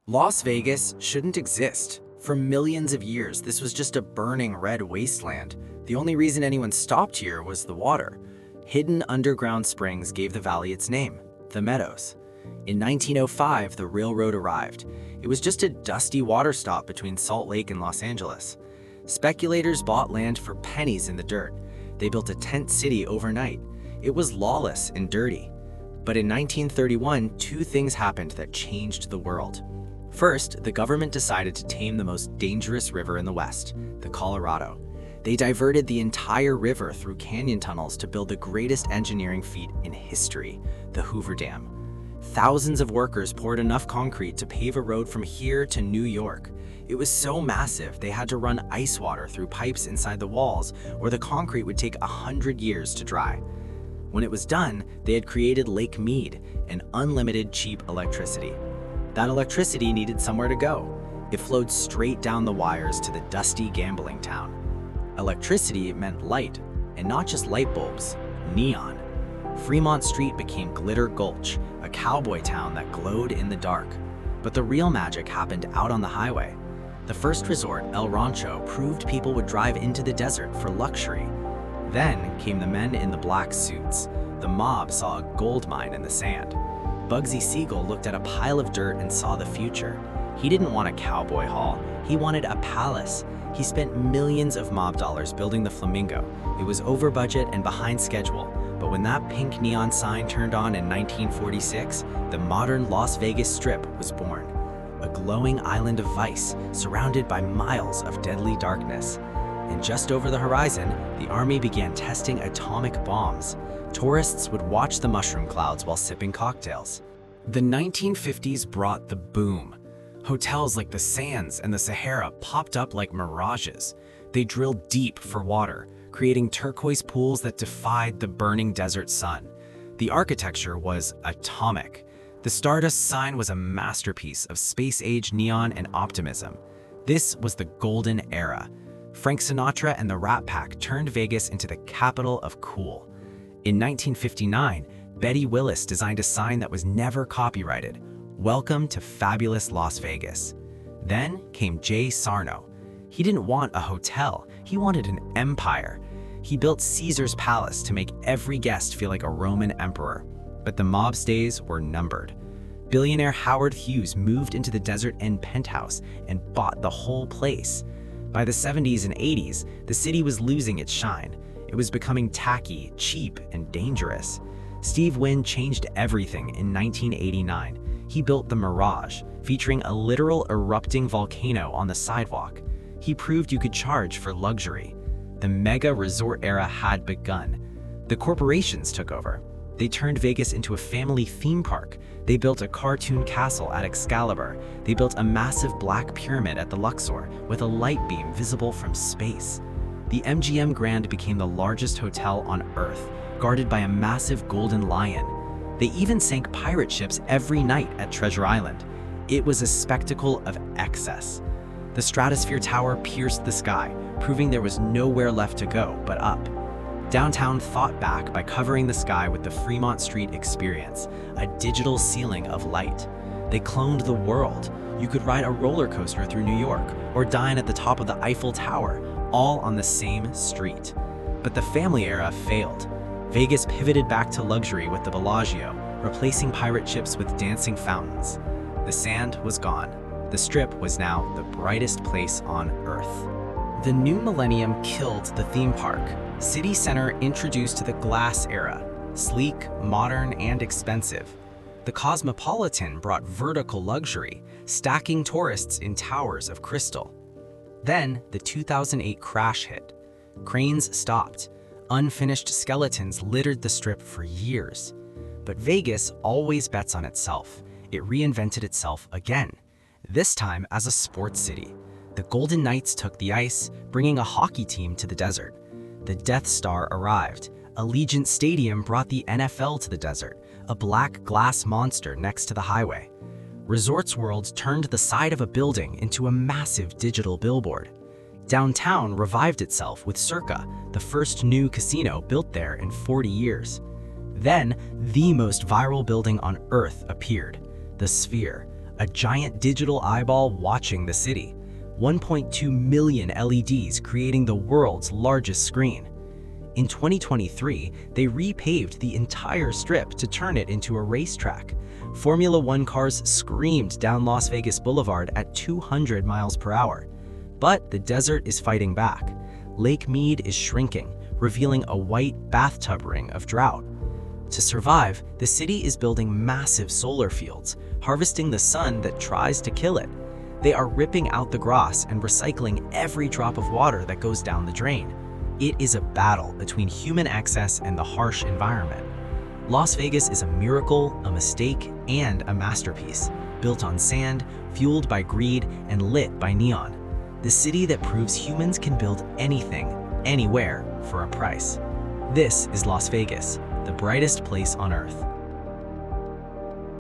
Las Vegas shouldn't exist. For millions of years, this was just a burning red wasteland. The only reason anyone stopped here was the water. Hidden underground springs gave the valley its name, the Meadows. In 1905, the railroad arrived. It was just a dusty water stop between Salt Lake and Los Angeles. Speculators bought land for pennies in the dirt. They built a tent city overnight. It was lawless and dirty. But in 1931, two things happened that changed the world. First, the government decided to tame the most dangerous river in the West, the Colorado. They diverted the entire river through canyon tunnels to build the greatest engineering feat in history, the Hoover Dam. Thousands of workers poured enough concrete to pave a road from here to New York. It was so massive, they had to run ice water through pipes inside the walls, or the concrete would take 100 years to dry. When it was done, they had created Lake Mead, and unlimited cheap electricity. That electricity needed somewhere to go. It flowed straight down the wires to the dusty gambling town. Electricity meant light, and not just light bulbs, neon. Fremont Street became Glitter Gulch, a cowboy town that glowed in the dark. But the real magic happened out on the highway. The first resort, El Rancho, proved people would drive into the desert for luxury. Then came the men in the black suits. The mob saw a gold mine in the sand. Bugsy Siegel looked at a pile of dirt and saw the future. He didn't want a cowboy hall, he wanted a palace. He spent millions of mob dollars building the Flamingo. It was over budget and behind schedule, but when that pink neon sign turned on in 1946, the modern Las Vegas Strip was born. A glowing island of vice, surrounded by miles of deadly darkness. And just over the horizon, the army began testing atomic bombs. Tourists would watch the mushroom clouds while sipping cocktails. The 1950s brought the boom. Hotels like the Sands and the Sahara popped up like mirages. They drilled deep for water, creating turquoise pools that defied the burning desert sun. The architecture was atomic. The Stardust sign was a masterpiece of space-age neon and optimism. This was the golden era. Frank Sinatra and the Rat Pack turned Vegas into the capital of cool. In 1959, Betty Willis designed a sign that was never copyrighted. Welcome to fabulous Las Vegas. Then came Jay Sarno. He didn't want a hotel, he wanted an empire. He built Caesar's Palace to make every guest feel like a Roman emperor. But the mob's days were numbered. Billionaire Howard Hughes moved into the Desert Inn penthouse and bought the whole place. By the 70s and 80s, the city was losing its shine. It was becoming tacky, cheap, and dangerous. Steve Wynn changed everything in 1989. He built the Mirage, featuring a literal erupting volcano on the sidewalk. He proved you could charge for luxury. The mega resort era had begun. The corporations took over. They turned Vegas into a family theme park. They built a cartoon castle at Excalibur. They built a massive black pyramid at the Luxor with a light beam visible from space. The MGM Grand became the largest hotel on Earth, guarded by a massive golden lion. They even sank pirate ships every night at Treasure Island. It was a spectacle of excess. The Stratosphere Tower pierced the sky, proving there was nowhere left to go but up. Downtown fought back by covering the sky with the Fremont Street Experience, a digital ceiling of light. They cloned the world. You could ride a roller coaster through New York or dine at the top of the Eiffel Tower, all on the same street. But the family era failed. Vegas pivoted back to luxury with the Bellagio, replacing pirate ships with dancing fountains. The sand was gone. The Strip was now the brightest place on Earth. The new millennium killed the theme park. CityCenter introduced the glass era, sleek, modern, and expensive. The Cosmopolitan brought vertical luxury, stacking tourists in towers of crystal. Then the 2008 crash hit. Cranes stopped. Unfinished skeletons littered the Strip for years. But Vegas always bets on itself. It reinvented itself again, this time as a sports city. The Golden Knights took the ice, bringing a hockey team to the desert. The Death Star arrived. Allegiant Stadium brought the NFL to the desert, a black glass monster next to the highway. Resorts World turned the side of a building into a massive digital billboard. Downtown revived itself with Circa, the first new casino built there in 40 years. Then, the most viral building on Earth appeared, the Sphere, a giant digital eyeball watching the city. 1.2 million LEDs creating the world's largest screen. In 2023, they repaved the entire strip to turn it into a racetrack. Formula One cars screamed down Las Vegas Boulevard at 200 miles per hour. But the desert is fighting back. Lake Mead is shrinking, revealing a white bathtub ring of drought. To survive, the city is building massive solar fields, harvesting the sun that tries to kill it. They are ripping out the grass and recycling every drop of water that goes down the drain. It is a battle between human excess and the harsh environment. Las Vegas is a miracle, a mistake, and a masterpiece, built on sand, fueled by greed, and lit by neon. The city that proves humans can build anything, anywhere, for a price. This is Las Vegas, the brightest place on Earth.